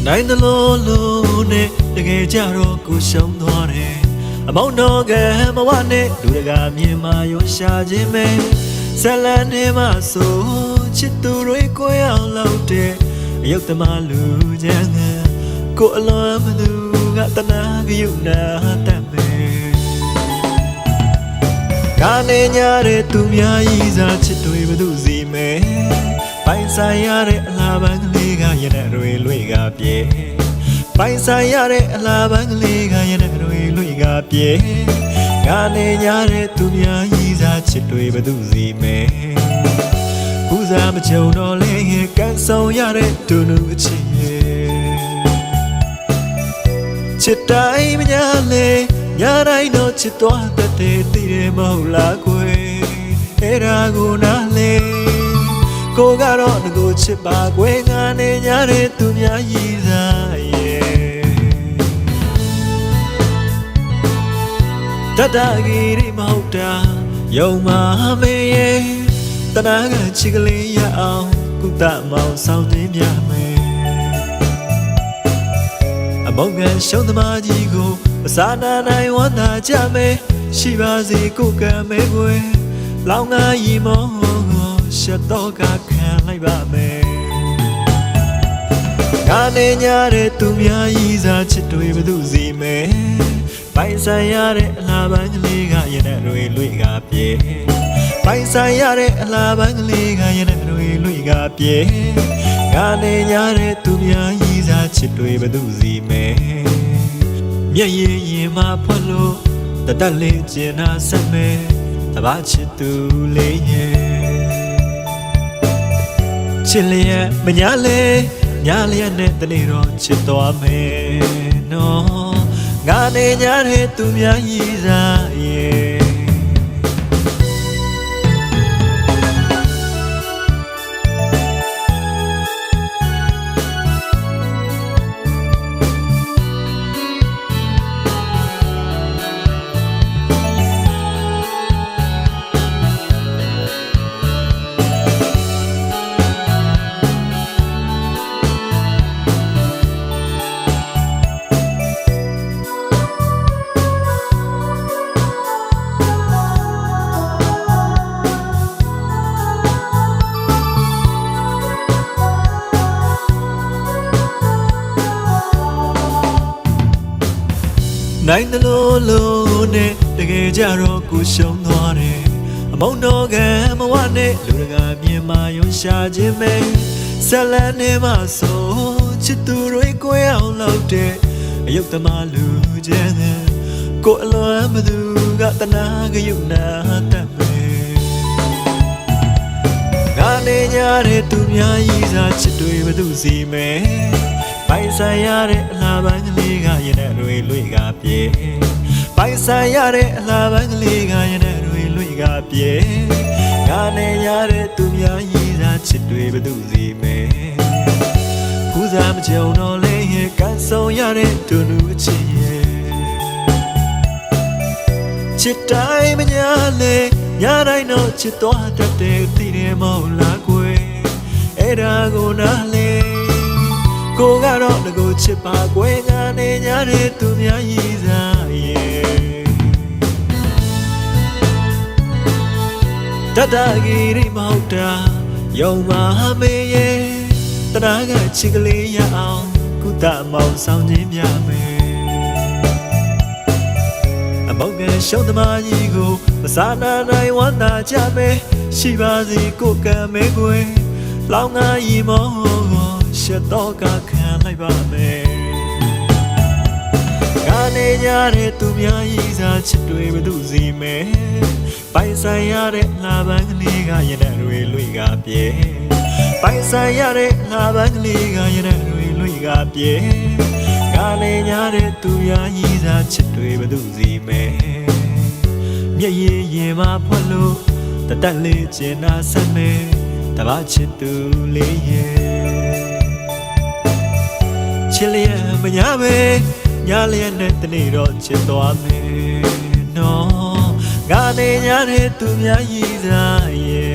နိုင်တယ်လို့နဲ့တကယ်ကြတော့ကိုရှုံးသွားတယ်အမောင်းတော့ကမဝနဲ့လူတကာမြင်မှရောရှာခြင်းပဲဇလန်ထဲမှာဆိုချစ်သူတွေကိုရောက်လောက်တဲ့အယုတ်သမားလူချမ်းကကိုအလွန်မသူကတနာကယူနာတတ်ပဲကနေညာတဲ့သူများကြီးစားချစ်တွေဘသူစီမဲပိုင်ဆိုင်ရတဲ့အလားပန်းကလေးကရတဲ့တွေလွေကပြေပိုင်ဆိုင်ရတဲ့အလားပန်းကလေးကရတဲ့တွေလွေကပြေကနေညာတဲ့သူများကြီးစားချစ်တွေဘသူစီမဲခုစားမချုံတော့လေကန်ဆောင်ရတဲ့သူလူအချစ်ချစ်တိုင်းမညာလေညာတိုင်းတော့ချစ်သွားတတ်တယ်သိတယ်မဟုတ်လားကွယ်အဲ့ဒါကိုနားလေကိုကတော့ငကိုချစ်ပါကွယ်ငါနဲ့ညာတဲ့သူများရည်စားရဲ့တတကြီးရိမဟုတ်တာယုံမမေရဲ့တနာကချစ်ကလေးရအောင်ကုသမောင်ဆောင်ခြင်းပြမယ်အမောင်ကရှုံးသမားကြီးကိုမစားနာနိုင်ဝမ်းသာကြမယ်ရှိပါစေကိုကံမဲွယ်လောင်ငါရီမောရှက်တော့ကခံလိုက်ပါမယ်ငါနဲ့ညာတဲ့သူများကြီးစားချစ်တွေဘသူစီမဲပိုင်ဆိုင်ရတဲ့အလားပန်းကလေးကရတဲ့တွေလွေကပြေပိုင်ဆိုင်ရတဲ့အလားပန်းကလေးကရတဲ့တွေလွေကပြေငါနဲ့ညာတဲ့သူများကြီးစားချစ်တွေဘသူစီမဲမျက်ရည်ရင်မှဖွက်လို့တတ်လေးကျင်နာဆက်မဲတဘာချစ်သူလေးရဲ့ချစ်လျက်မညာလေညာလျက်နဲ့တနေ့တော့ချစ်သွားမယ်နော်ငါနဲ့ညာတဲ့သူများရည်စားရဲ့နိုင်တယ်လို့နဲ့တကယ်ကြတော့ကိုရှုံးသွားတယ်အမောင်းတော့ကမဝနဲ့လူတကာမြင်မှရောရှာခြင်းပဲဇလန်ထဲမှာဆိုချစ်သူတွေကိုရောက်လောက်တဲ့အယုတ်သမားလူချမ်းကိုအလွန်မသူကတနာကယူနာတတ်မယ်ငါနဲ့ညာတဲ့သူများကြီးစားချစ်တွေဘသူစီမဲပိုင်ဆိုင်ရတဲ့အလားပန်းကလေးကရတဲ့တွေလွေကပြေပိုင်ဆိုင်ရတဲ့အလားပန်းကလေးကရတဲ့တွေလွေကပြေငါနဲ့ရတဲ့သူများရည်စားချစ်တွေဘသူစီမဲခုစားမချုံတော့လေကန်ဆောင်ရတဲ့သူလူအချစ်ရဲ့ချစ်တိုင်းမညာလေညာတိုင်းတော့ချစ်သွားတတ်တယ်သိတယ်မဟုတ်လားကွယ်အဲ့ဒါကိုနားလေကိုကတော့ငကိုချစ်ပါကွယ်ငါနဲ့ညာတဲ့သူများရည်စားရဲ့တတကြီးရိမဟုတ်တာယုံမမေရဲ့တနာကချစ်ကလေးရအောင်ကုသမောင်ဆောင်ခြင်းပြမယ်အမောင်ကရှုံးသမားကြီးကိုမစားနာနိုင်ဝမ်းသာကြမယ်ရှိပါစေကိုကံမဲွယ်လောင်ငါရီမောရှက်တော့ကခံလိုက်ပါမယ်ငါနဲ့ညာတဲ့သူများရည်စားချစ်တွေဘသူစီမဲပိုင်ဆိုင်ရတဲ့လားပန်းကလေးကရတဲ့တွေလွေကပြေပိုင်ဆိုင်ရတဲ့လားပန်းကလေးကရတဲ့တွေလွေကပြေငါနဲ့ညာတဲ့သူများရည်စားချစ်တွေဘသူစီမဲမျက်ရည်ရင်မှဖွက်လို့တတ်လေးကျင်နာဆက်မဲတဘာချစ်သူလေးရဲ့ချစ်လျက်မညာပဲညာလျက်နဲ့တနေ့တော့ချစ်သွားမယ်နော်ငါနဲ့ညာတဲ့သူများရည်စားရဲ့